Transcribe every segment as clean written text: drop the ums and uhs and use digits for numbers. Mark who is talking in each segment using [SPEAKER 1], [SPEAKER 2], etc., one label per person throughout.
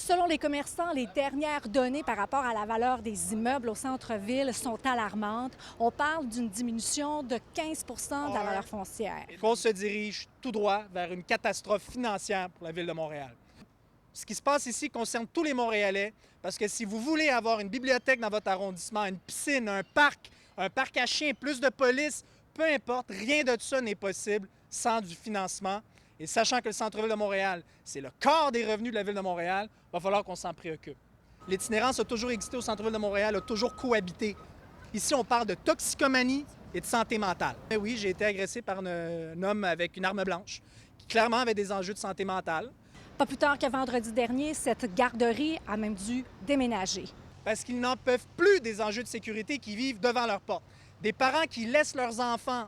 [SPEAKER 1] Selon les commerçants, les dernières données par rapport à la valeur des immeubles au centre-ville sont alarmantes. On parle d'une diminution de 15 de la valeur foncière.
[SPEAKER 2] Qu'on se dirige tout droit vers une catastrophe financière pour la Ville de Montréal. Ce qui se passe ici concerne tous les Montréalais, parce que si vous voulez avoir une bibliothèque dans votre arrondissement, une piscine, un parc à chiens, plus de police, peu importe, rien de ça n'est possible sans du financement. Et sachant que le centre-ville de Montréal, c'est le quart des revenus de la Ville de Montréal, il va falloir qu'on s'en préoccupe. L'itinérance a toujours existé au centre-ville de Montréal, a toujours cohabité. Ici, on parle de toxicomanie et de santé mentale. Et oui, j'ai été agressé par un homme avec une arme blanche, qui clairement avait des enjeux de santé mentale.
[SPEAKER 1] Pas plus tard que vendredi dernier, cette garderie a même dû déménager.
[SPEAKER 2] Parce qu'ils n'en peuvent plus des enjeux de sécurité qui vivent devant leur porte. Des parents qui laissent leurs enfants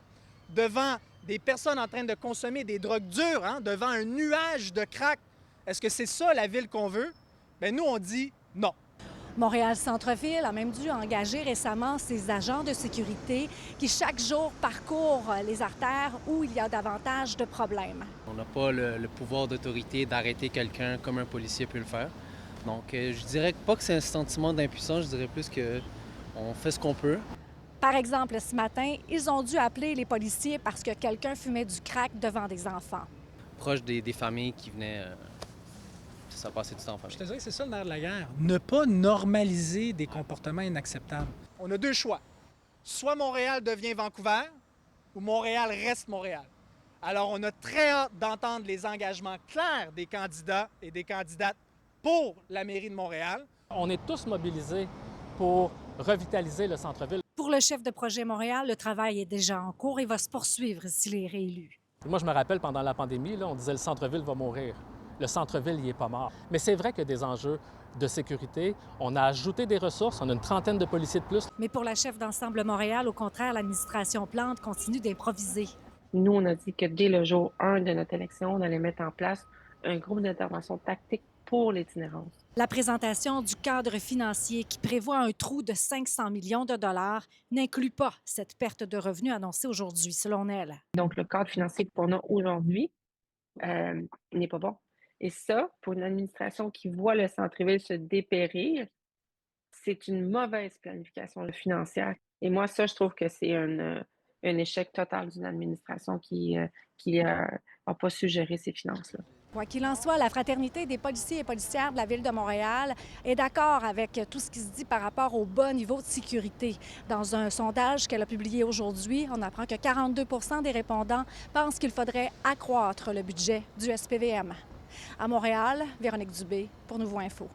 [SPEAKER 2] devant des personnes en train de consommer des drogues dures, devant un nuage de crack. Est-ce que c'est ça la ville qu'on veut? Bien, nous, on dit non.
[SPEAKER 1] Montréal Centre-Ville a même dû engager récemment ses agents de sécurité qui, chaque jour, parcourent les artères où il y a davantage de problèmes.
[SPEAKER 3] On n'a pas le pouvoir d'autorité d'arrêter quelqu'un comme un policier peut le faire. Donc, je dirais pas que c'est un sentiment d'impuissance, je dirais plus qu'on fait ce qu'on peut.
[SPEAKER 1] Par exemple, ce matin, ils ont dû appeler les policiers parce que quelqu'un fumait du crack devant des enfants.
[SPEAKER 3] Proche des familles qui venaient passer du temps en famille.
[SPEAKER 2] Je te dirais que c'est ça le nerf de la guerre. Ne pas normaliser des comportements inacceptables. On a deux choix. Soit Montréal devient Vancouver ou Montréal reste Montréal. Alors, on a très hâte d'entendre les engagements clairs des candidats et des candidates pour la mairie de Montréal.
[SPEAKER 4] On est tous mobilisés pour revitaliser le centre-ville.
[SPEAKER 1] Pour le chef de projet Montréal, le travail est déjà en cours et va se poursuivre s'il est réélu.
[SPEAKER 4] Moi, je me rappelle, pendant la pandémie, on disait le centre-ville va mourir. Le centre-ville, il n'est pas mort. Mais c'est vrai qu'il y a des enjeux de sécurité. On a ajouté des ressources. On a une trentaine de policiers de plus.
[SPEAKER 1] Mais pour la chef d'ensemble Montréal, au contraire, l'administration Plante continue d'improviser.
[SPEAKER 5] Nous, on a dit que dès le jour 1 de notre élection, on allait mettre en place un groupe d'intervention tactique pour l'itinérance.
[SPEAKER 1] La présentation du cadre financier qui prévoit un trou de 500 millions de dollars n'inclut pas cette perte de revenus annoncée aujourd'hui, selon elle.
[SPEAKER 5] Donc, le cadre financier qu'on a aujourd'hui n'est pas bon. Et ça, pour une administration qui voit le centre-ville se dépérir, c'est une mauvaise planification financière. Et moi, ça, je trouve que c'est un échec total d'une administration qui n'a pas su gérer ses finances-là.
[SPEAKER 1] Quoi qu'il en soit, la Fraternité des policiers et policières de la Ville de Montréal est d'accord avec tout ce qui se dit par rapport au bas niveau de sécurité. Dans un sondage qu'elle a publié aujourd'hui, on apprend que 42 des répondants pensent qu'il faudrait accroître le budget du SPVM. À Montréal, Véronique Dubé pour Nouveau Info.